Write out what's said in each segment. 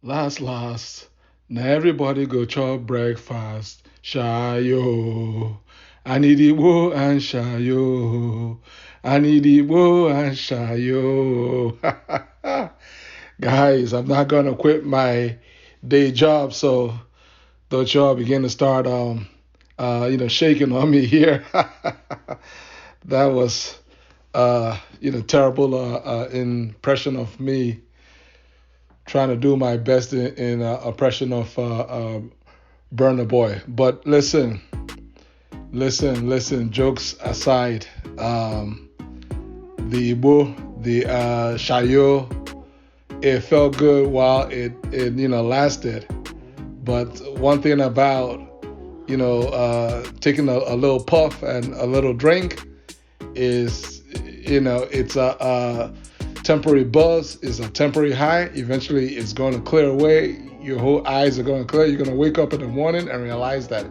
Last. Now everybody go chop breakfast. Shayo. I need Igbo and Shayo. I need Igbo and Shayo. Guys, I'm not gonna quit my day job, so don't y'all begin to start shaking on me here. That was terrible impression of me trying to do my best in impression of Burner Boy. But listen. Jokes aside, the Igbo, the Shayo, it felt good while it lasted. But one thing about taking a little puff and a little drink is it's a temporary buzz, is a temporary high. Eventually, it's going to clear away. Your whole eyes are going to clear. You're going to wake up in the morning and realize that,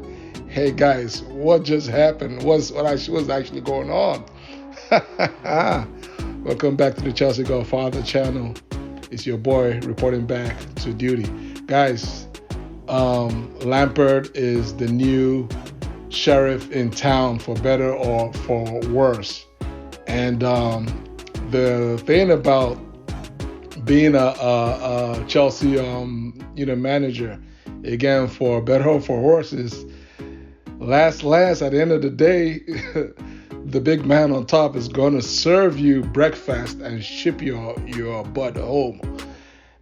hey guys, what just happened? What's actually going on? Welcome back to the Chelsea Godfather channel. It's your boy reporting back to duty, guys. Lampard is the new sheriff in town, for better or for worse. And the thing about being a Chelsea manager, again, for better or for worse, is last at the end of the day, the big man on top is going to serve you breakfast and ship your butt home.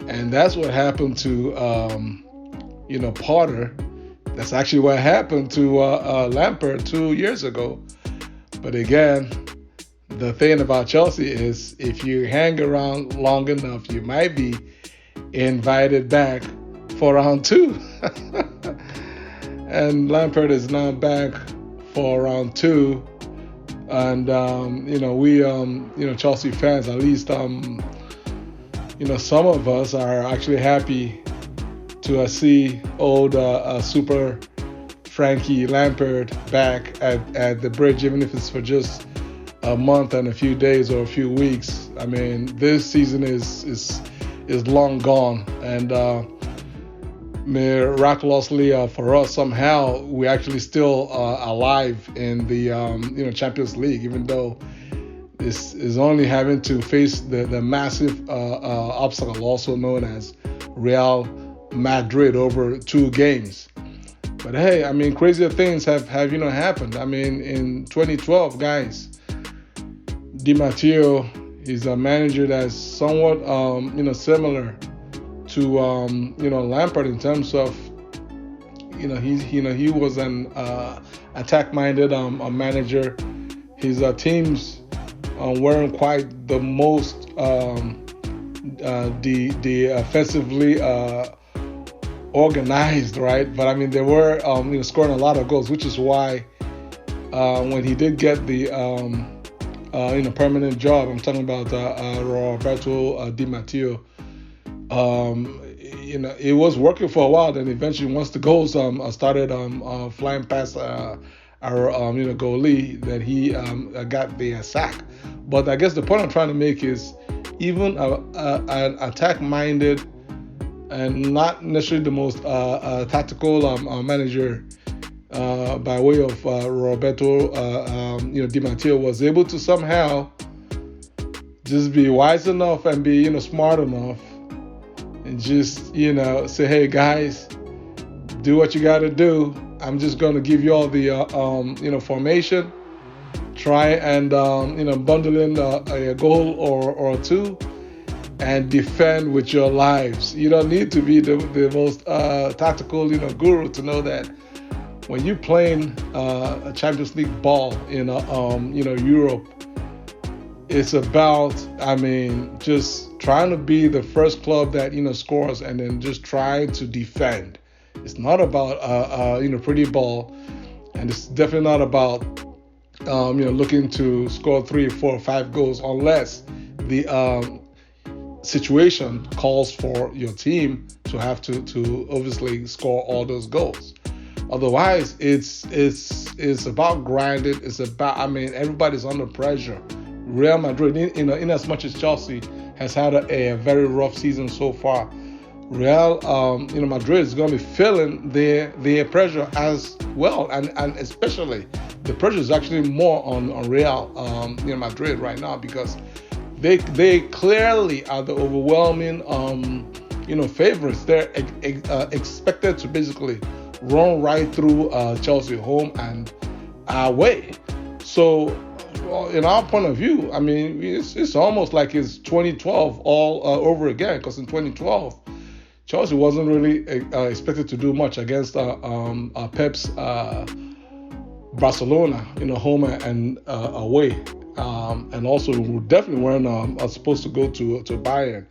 And that's what happened to Potter. That's actually what happened to Lampard 2 years ago. But again, the thing about Chelsea is if you hang around long enough, you might be invited back for round two. And Lampard is now back for round two. And, we, Chelsea fans, at least, some of us are actually happy to see old Super Frankie Lampard back at the bridge, even if it's for just a month and a few days or a few weeks. I mean, this season is long gone, and miraculously for us, somehow we actually still alive in the Champions League, even though this is only having to face the massive obstacle, also known as Real Madrid, over 2 games. But hey, I mean, crazier things have happened. I mean, in 2012, guys, Di Matteo is a manager that's somewhat similar to Lampard in terms of he was an attack-minded manager. His teams weren't quite the most the offensively organized, right? But I mean, they were scoring a lot of goals, which is why when he did get the permanent job, I'm talking about Roberto Di Matteo. It was working for a while. Then eventually, once the goals started flying past our goalie, that he got the sack. But I guess the point I'm trying to make is, even an attack-minded and not necessarily the most tactical manager by way of Roberto Di Matteo was able to somehow just be wise enough and be smart enough and just say, hey guys, do what you got to do. I'm just going to give you all the formation. Try and bundle in a goal or two, and defend with your lives. You don't need to be the most tactical guru to know that when you're playing a Champions League ball in Europe, it's about, just trying to be the first club that scores, and then just try to defend. It's not about pretty ball, and it's definitely not about looking to score 3, 4, 5 goals, unless the situation calls for your team to have to obviously score all those goals. Otherwise, it's about grinding. It's about, everybody's under pressure. Real Madrid, in as much as Chelsea has had a very rough season so far, Real, Madrid is going to be feeling their pressure as well, and especially the pressure is actually more on Real, Madrid right now, because they clearly are the overwhelming, favorites. They're expected to basically run right through Chelsea, home and away. So, in our point of view, I mean, it's almost like it's 2012 all over again, because in 2012, Chelsea wasn't really expected to do much against Pep's Barcelona, home and away, and also we definitely weren't supposed to go to Bayern,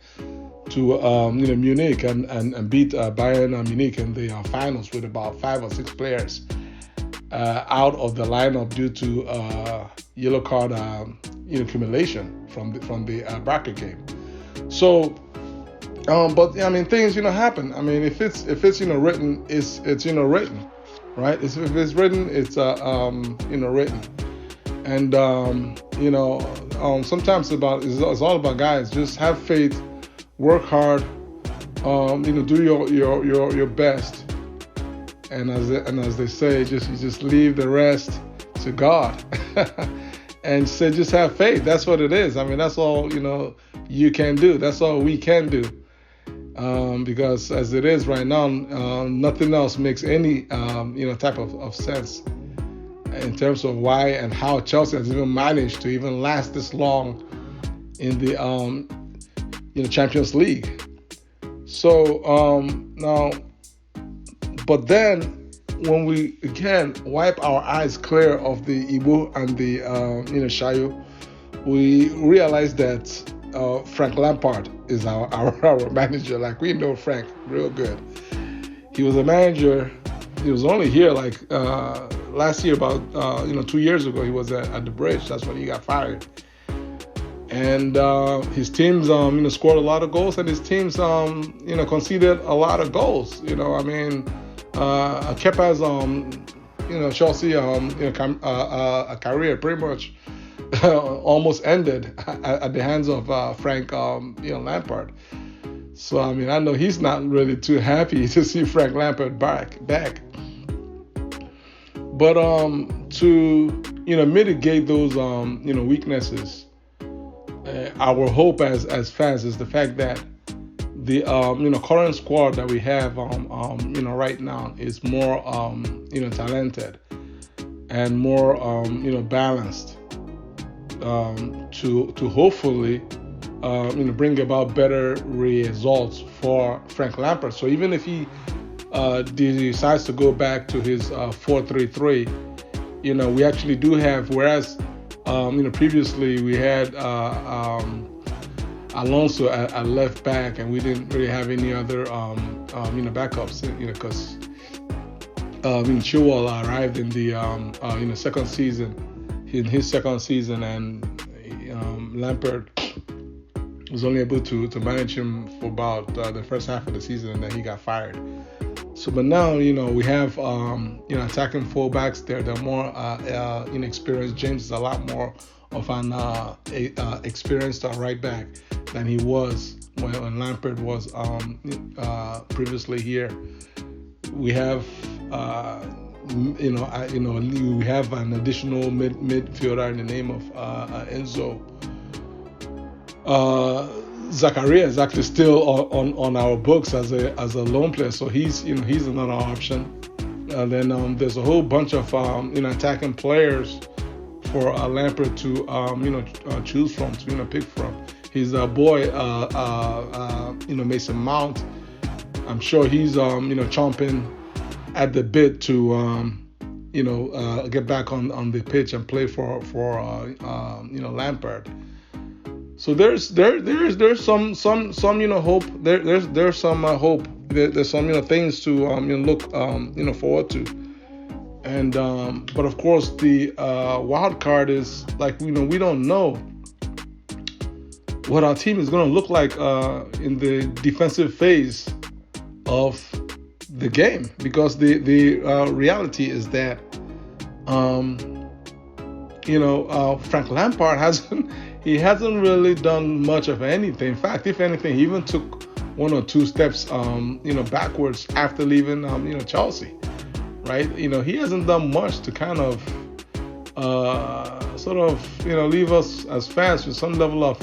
to Munich and beat Bayern Munich in the finals with about 5 or 6 players out of the lineup due to yellow card accumulation from the bracket game. So. But I mean, things happen. I mean, if it's written, it's written, right? If it's written, it's written, and sometimes it's all about, guys. Just have faith, work hard, do your best, and as they say, just leave the rest to God, and say just have faith. That's what it is. I mean, that's all you can do. That's all we can do. Because as it is right now, nothing else makes any type of sense in terms of why and how Chelsea has even managed to even last this long in the Champions League. So now, but then when we again wipe our eyes clear of the Igbo and the Shayo, we realize that Frank Lampard is our manager. Like, we know Frank real good. He was a manager. He was only here like last year, about 2 years ago. He was at the Bridge. That's when he got fired. And his teams scored a lot of goals, and his teams conceded a lot of goals. Kepa's Chelsea a career pretty much almost ended at the hands of Frank Lampard. So I know he's not really too happy to see Frank Lampard back. But to mitigate those weaknesses, our hope as fans is the fact that the current squad that we have right now is more talented and more balanced. To hopefully bring about better results for Frank Lampard. So even if he decides to go back to his 4-3-3, we actually do have, whereas previously we had Alonso at left back, and we didn't really have any other backups, because Chilwell arrived in the second season. In his second season, and Lampard was only able to manage him for about the first half of the season, and then he got fired. So, but now we have attacking fullbacks. They're more inexperienced. James is a lot more of an experienced right back than he was when Lampard was previously here. We have. We have an additional midfielder in the name of Enzo. Zakaria is actually still on our books as a loan player, so he's another option. And then there's a whole bunch of attacking players for Lampard to choose from, to pick from. His boy Mason Mount, I'm sure he's chomping at the bit to get back on the pitch and play for Lampard. So there's some hope. There's some hope. There's some things to look forward to. And but of course the wild card is, like, we don't know what our team is going to look like in the defensive phase of the game, because the reality is that Frank Lampard hasn't really done much of anything. In fact, if anything, he even took one or two steps, backwards after leaving, Chelsea, right? He hasn't done much to kind of, leave us as fans with some level of,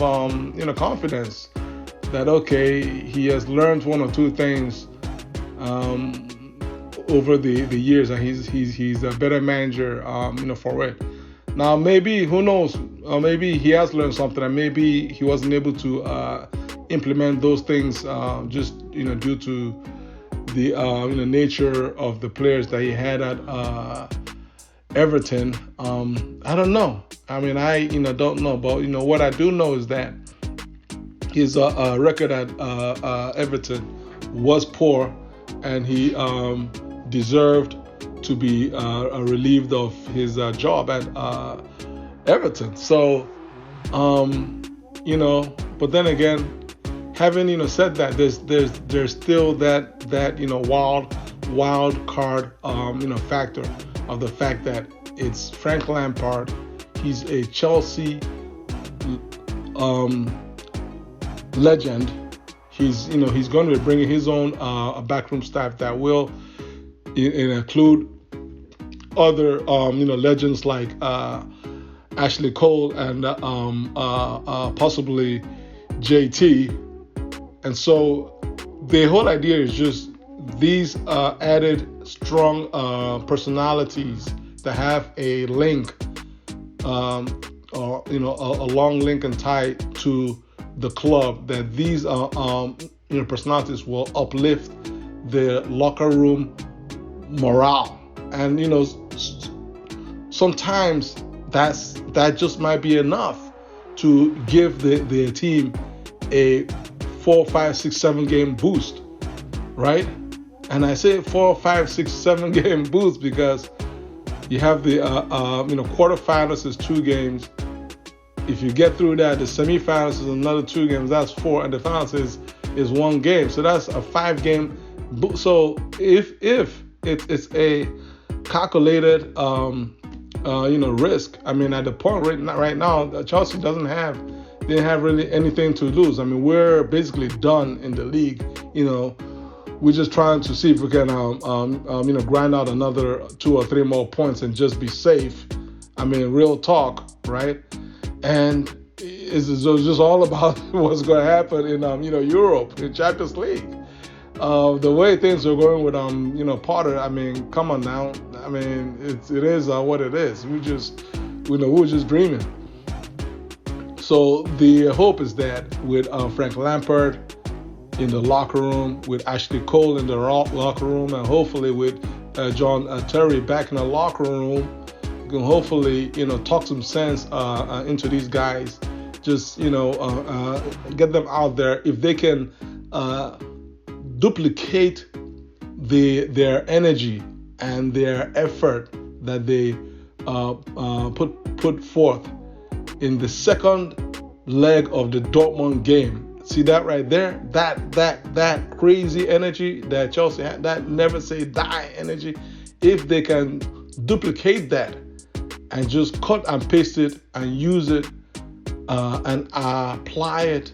confidence that, okay, he has learned one or two things, over the years, and he's a better manager, for it. Now, maybe, who knows? Maybe he has learned something, and maybe he wasn't able to implement those things just due to the nature of the players that he had at Everton. I don't know. I mean, I don't know, but what I do know is that his record at Everton was poor, and he deserved to be relieved of his job at Everton. So, but then again, having said that, there's still that wild card factor of the fact that it's Frank Lampard. He's a Chelsea legend. He's going to be bringing his own backroom staff that will include other legends like Ashley Cole and possibly JT. And so the whole idea is just these added strong personalities that have a link, or a long link and tie to the club, that these personalities will uplift the locker room morale. And sometimes that just might be enough to give the team a 4, 5, 6, 7 game boost, right? And I say 4, 5, 6, 7 game boost because you have the quarterfinals is 2 games. If you get through that, the semifinals is another 2 games. That's 4, and the finals is 1 game. So that's a 5 game boost. So if it's a calculated risk. I mean, at the point right now, Chelsea didn't have really anything to lose. I mean, we're basically done in the league. We're just trying to see if we can grind out another 2 or 3 more points and just be safe. I mean, real talk, right? And it's just all about what's going to happen in Europe, in Champions League. The way things are going with Potter, I mean, come on now. I mean, it is what it is. We're just dreaming. So the hope is that with Frank Lampard in the locker room, with Ashley Cole in the locker room, and hopefully with John Terry back in the locker room, we can hopefully talk some sense into these guys. Just get them out there. If they can duplicate their energy and their effort that they put forth in the second leg of the Dortmund game. See that right there? That crazy energy that Chelsea had, that never say die energy. If they can duplicate that and just cut and paste it and use it and apply it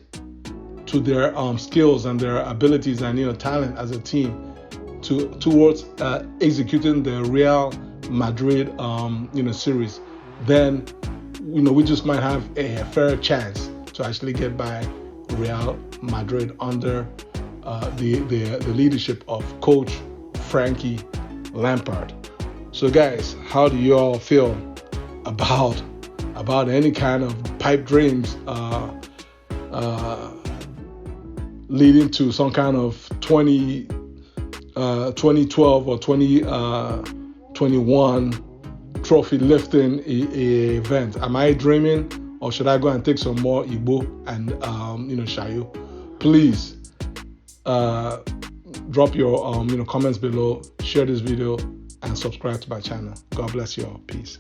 to their skills and their abilities and talent as a team towards executing the Real Madrid series, then we just might have a fair chance to actually get by Real Madrid under the leadership of Coach Frankie Lampard. So guys, how do you all feel about any kind of pipe dreams leading to some kind of 2012 or 2021 trophy lifting event? Am I dreaming, or should I go and take some more Igbo and Shayo? Please drop your comments below, share this video, and subscribe to my channel. God bless you all. Peace.